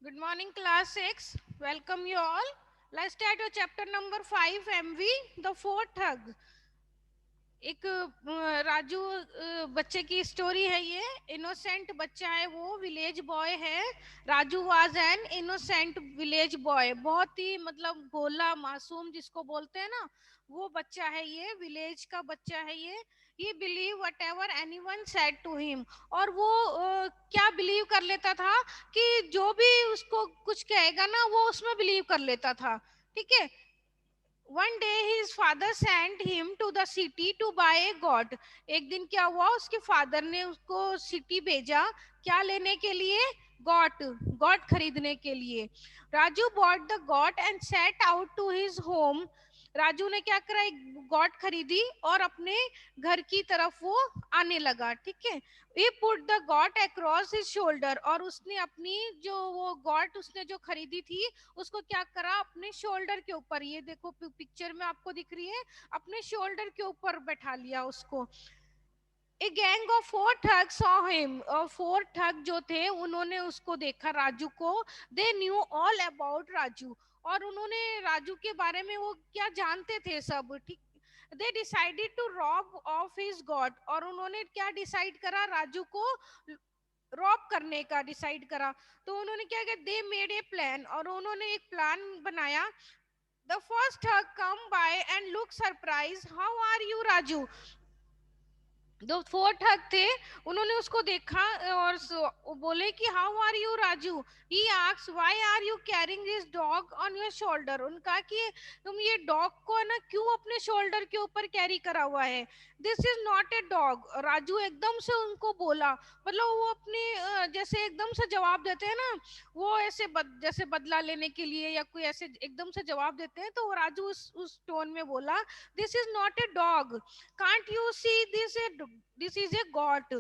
Good morning, class 6. Welcome you all. Let's start your chapter number 5, MV, the fourth hug. एक राजू बच्चे की story है ये। Innocent बच्चा है, वो विलेज बॉय है। Raju was an innocent village boy, बहुत ही मतलब भोला मासूम जिसको बोलते हैं ना, वो बच्चा है ये, विलेज का बच्चा है ये। He believe whatever anyone said to him. और वो क्या बिलीव कर लेता था कि जो भी उसको कुछ कहेगा ना, वो उसमें बिलीव कर लेता था। ठीक है। One day his father sent him to the city to buy a goat. एक दिन क्या हुआ, उसके फादर ने उसको सिटी भेजा, क्या लेने के लिए? गॉट। गॉट खरीदने के लिए। Raju bought the goat and set out to his home. Raju ने क्या करा, एक गॉट खरीदी और अपने घर की तरफ वो आने लगा। ठीक है। he put the goat across his shoulder। और उसने अपनी जो वो गॉट उसने जो खरीदी थी, उसको क्या करा, अपने शोल्डर के ऊपर, ये देखो पिक्चर में आपको दिख रही है, अपने शोल्डर के ऊपर बैठा लिया उसको। ए गैंग ऑफ फोर ठग सॉ हिम। और फोर ठग जो थे उन्होंने उसको देखा, राजू को। They knew all about Raju. और उन्होंने राजू के बारे में वो क्या जानते थे सब। ठीक। They decided to rob of his goat. और उन्होंने क्या डिसाइड करा, राजू को रॉब करने का डिसाइड करा। तो उन्होंने क्या किया, दे मेड ए प्लान। और उन्होंने एक प्लान बनाया। The first thug come by and look surprise, how are you Raju. जो फोर ठग थे, उन्होंने उसको देखा और वो बोले कि how are you Raju. He asked why are you carrying this dog on your shoulder. उनका कि तुम ये डॉग को है ना क्यों अपने शोल्डर के ऊपर कैरी करा हुआ है। This is not a dog. Raju एकदम से उनको बोला, मतलब वो अपने जैसे एकदम से जवाब देते हैं ना, वो ऐसे जैसे बदला लेने के लिए या कोई ऐसे एकदम से जवाब देते हैं, तो राजू उस टोन में बोला, this is not a dog, can't you see this is a got.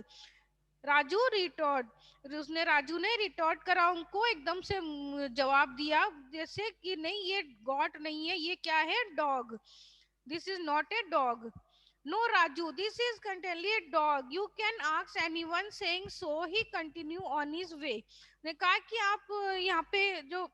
Raju retort. उसने राजू ने रिटॉर्ट करा उनको, एकदम से जवाब दिया जैसे कि नहीं ये गॉट नहीं है, ये क्या है, dog. This is not a dog. No Raju, this is certainly a dog, you can ask anyone. Saying so he continue on his way. ने कहा कि आप यहाँ पे जो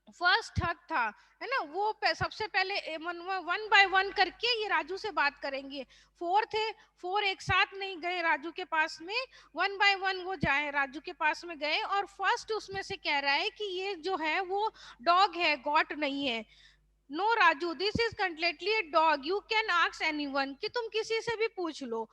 फर्स्ट हक था, है ना, वो सबसे पहले वन बाय वन करके ये राजू से बात करेंगे। फोर थे, फोर एक साथ नहीं गए राजू के पास में, वन बाय वन वो जाए राजू के पास में गए। और फर्स्ट उसमें से कह रहा है कि ये जो है वो डॉग है, गॉट नहीं है। No Raju, this is completely a dog, you can ask anyone, कि तुम किसी से भी पूछ लो।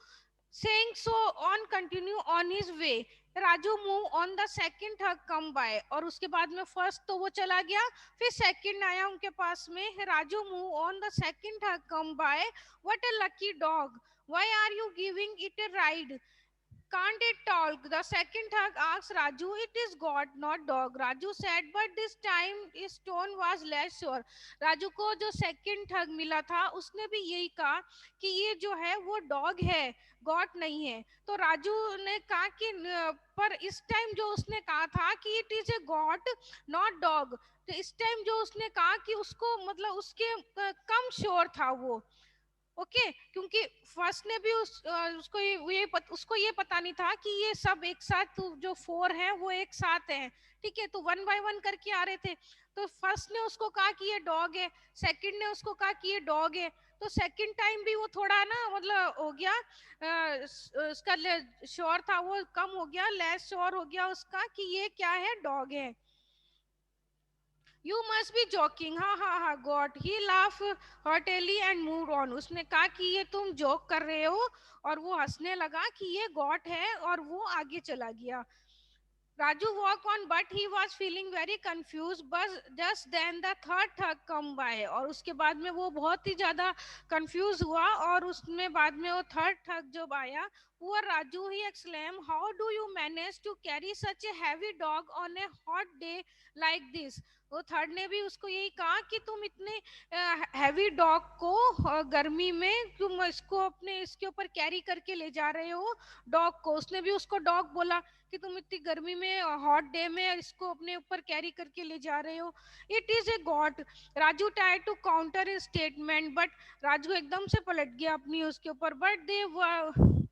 Saying so on continue on his way, Raju move on the second thug come bye. और उसके बाद में फर्स्ट तो वो चला गया, फिर सेकंड आया उनके पास में, Raju move on the second thug come by. What a lucky dog, why are you giving it a ride, can't it talk? The second thug asked Raju. It is God, not dog. Raju said, but this time his tone was less sure. Raju को जो second ठग मिला था, उसने भी यही कहा कि ये जो है वो डॉग है, गॉड नहीं है। तो राजू ने कहा कि पर इस टाइम जो उसने कहा था कि it is a God not dog, तो इस टाइम जो उसने कहा कि उसको मतलब उसके कम श्योर था वो। ओके। क्योंकि फर्स्ट ने भी उसको ये पता नहीं था कि ये सब एक साथ जो फोर हैं वो एक साथ हैं। ठीक है। तो वन बाय वन करके आ रहे थे। तो फर्स्ट ने उसको कहा कि ये डॉग है, सेकंड ने उसको कहा कि ये डॉग है। तो सेकंड टाइम भी वो थोड़ा ना मतलब हो गया, उसका श्योर था वो कम हो गया, लेस श्योर हो गया उसका कि ये क्या है, डॉग है। यू मस्ट बी जोकिंग, हाँ हाँ हाँ god. He laugh heartily and move on. उसने कहा कि ये तुम जोक कर रहे हो, और वो हंसने लगा कि ये गॉड है, और वो आगे चला गया। Raju walked on, but he was feeling very confused. But just then the third thug come by। और उसके बाद में वो बहुत ही ज्यादा कंफ्यूज हुआ, और उसमें बाद में वो थर्ड ठग जब आया, poor Raju, he exclaimed, how do you manage to carry such a heavy dog on a hot day like this। वो थर्ड ने भी उसको यही कहा कि तुम इतने हैवी डॉग को गर्मी में तुम इसको अपने इसके ऊपर कैरी करके ले जा रहे हो, डॉग को। उसने भी उसको डॉग बोला कि तुम इतनी गर्मी में हॉट डे में इसको अपने ऊपर कैरी करके ले जा रहे हो। It is a goat. Raju try to counter statement, but Raju एकदम से पलट गया अपनी उसके ऊपर। But they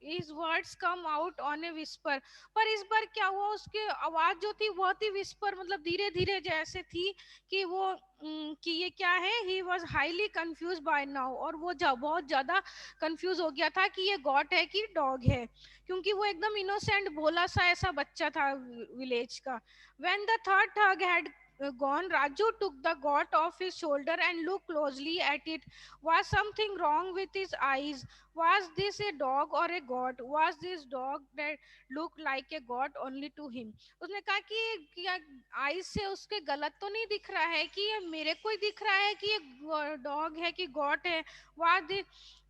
his words come out on a whisper. पर इस बार क्या हुआ, उसकी आवाज जो थी बहुत ही विस्पर, मतलब धीरे धीरे जैसे थी कि वो कि ये क्या है. He was highly confuse by now, और वो बहुत ज्यादा कंफ्यूज हो गया था कि ये गॉट है कि डॉग है, क्योंकि वो एकदम इनोसेंट भोला सा ऐसा बच्चा था विलेज का. व्हेन द थर्ड ठग had gone, Raju took the goat off his shoulder and looked closely at it. Was something wrong with his eyes? Was this a dog or a goat? Was this dog that looked like a goat only to him? उसने कहा कि क्या eyes से उसके गलत तो नहीं दिख रहा है, कि ये मेरे को ही दिख रहा है कि ये डॉग है कि गॉट है. Was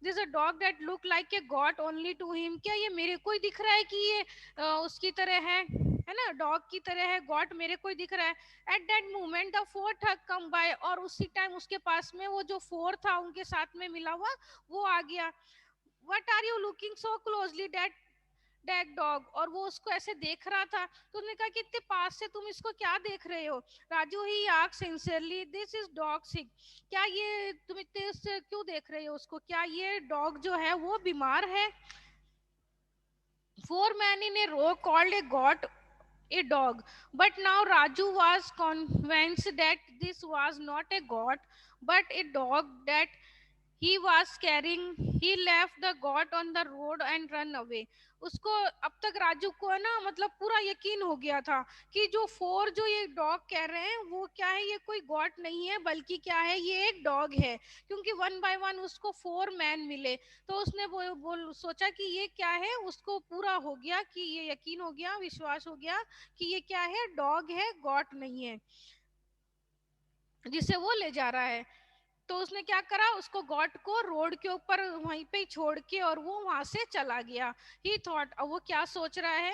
this a dog that looked like a goat only to him? क्या ये मेरे को ही दिख रहा है कि ये उसकी तरह है ना, डॉग की तरह है, गॉट मेरे को ही दिख रहा है. At that moment the fourth hug come by, और उसी टाइम उसके पास में वो जो फोर था उनके साथ में मिला हुआ वो आ गया. What are you looking so closely that that dog, और वो उसको ऐसे देख रहा था. तो उसने कहा कि इतने पास से तुम इसको क्या देख रहे हो. Raju he asked sincerely, this is dog sick. क्या ये तुम इतने से क्यों देख रहे हो उसको, क्या ये डॉग जो है वो बीमार है. Four men in a row called a goat a dog. But now Raju was convinced that this was not a goat, but a dog that he was carrying. He left the goat on the road and run away. उसको अब तक राजू को है ना, मतलब पूरा यकीन हो गया था कि जो फोर जो ये डॉग कह रहे हैं वो क्या है, ये कोई गॉट नहीं है बल्कि क्या है, ये एक डॉग है, क्योंकि वन बाय वन उसको फोर मैन मिले. तो उसने सोचा कि ये क्या है, उसको पूरा हो गया कि ये यकीन हो गया, विश्वास हो गया कि ये क्या है, डॉग है, गॉट नहीं है जिसे वो ले जा रहा है. तो उसने क्या करा, उसको गॉट को रोड के ऊपर वहीं पे छोड़ के और वो वहां से चला गया. ही थॉट, अब वो क्या सोच रहा है,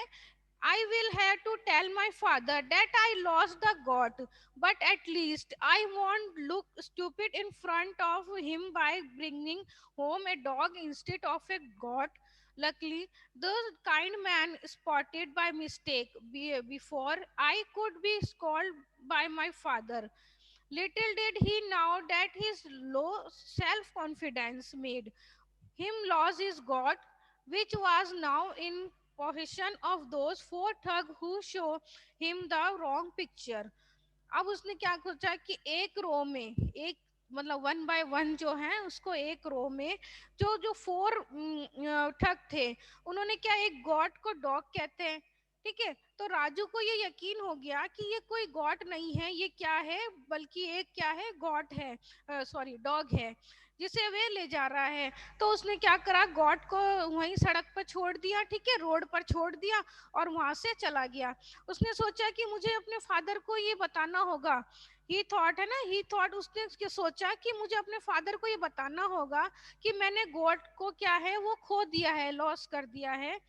I will have to tell my father that I lost the goat, but at least I won't look stupid in front of him by bringing home a dog instead of a goat. Luckily, the kind man spotted by mistake before I could be scolded by my father. Little did he know that his low self confidence made him lose his God, which was now in possession of those four thugs who show him the wrong picture. अब उसने क्या सोचा कि एक रो में एक, मतलब one by one जो है उसको एक रो में जो जो फोर ठग थे, उन्होंने क्या एक गॉड को डॉग कहते हैं. ठीक है, तो राजू को ये यकीन हो गया कि ये कोई गॉड नहीं है, ये क्या है, बल्कि एक क्या है, गॉड है, सॉरी डॉग है जिसे वे ले जा रहा है. तो उसने क्या करा, गॉड को वहीं सड़क पर छोड़ दिया, ठीक है, रोड पर छोड़ दिया और वहां से चला गया. उसने सोचा कि मुझे अपने फादर को ये बताना होगा. ही थॉट है ना, ही थॉट, उसने सोचा कि मुझे अपने फादर को ये बताना होगा कि मैंने गॉड को क्या है वो खो दिया है, लॉस कर दिया है.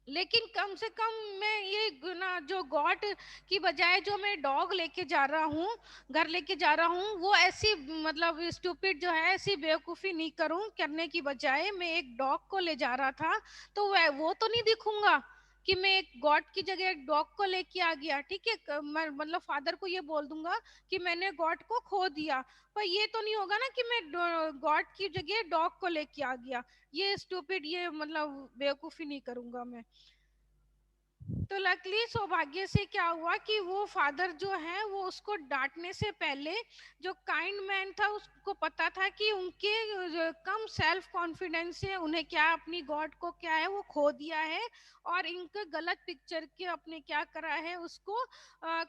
लेकिन कम से कम मैं ये ना जो गॉड की बजाय जो मैं डॉग लेके जा रहा हूँ, घर लेके जा रहा हूँ, वो ऐसी मतलब स्टूपिड जो है ऐसी बेवकूफ़ी नहीं करूँ, करने की बजाय मैं एक डॉग को ले जा रहा था. तो वह वो तो नहीं दिखूंगा कि मैं एक गॉड की जगह एक डॉग को लेके आ गया. ठीक है, मैं मतलब फादर को ये बोल दूंगा कि मैंने गॉड को खो दिया, पर ये तो नहीं होगा ना कि मैं गॉड की जगह डॉग को लेके आ गया. ये स्टूपिड, ये मतलब बेवकूफ़ी नहीं करूंगा मैं. तो लकली सौभाग्य से क्या हुआ कि वो फादर जो है वो उसको डांटने से पहले, जो काइंड मैन था उसको पता था कि उनके कम सेल्फ कॉन्फिडेंस से उन्हें क्या अपनी गॉड को क्या है वो खो दिया है, और इनके गलत पिक्चर के अपने क्या करा है उसको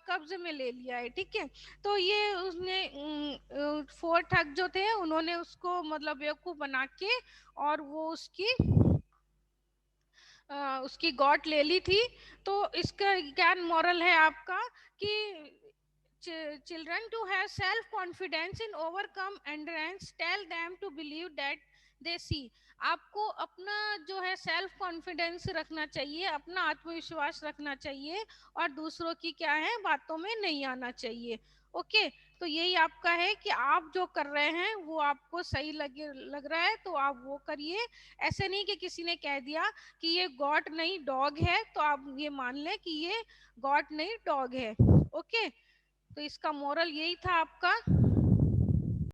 कब्जे में ले लिया है. ठीक है, तो ये उसने फोर ठग जो थे उन्होंने उसको मतलब बेवकूफ बना के और वो उसकी गॉट ले ली थी. तो इसका क्या मॉरल है आपका कि children to have self confidence in overcome endurance, tell them to believe that they see. आपको अपना जो है सेल्फ कॉन्फिडेंस रखना चाहिए, अपना आत्मविश्वास रखना चाहिए और दूसरों की क्या है बातों में नहीं आना चाहिए. ओके, तो यही आपका है कि आप जो कर रहे हैं वो आपको सही लग रहा है तो आप वो करिए. ऐसे नहीं कि किसी ने कह दिया कि ये गॉड नहीं डॉग है तो आप ये मान लें कि ये गॉड नहीं डॉग है. ओके, तो इसका मोरल यही था आपका.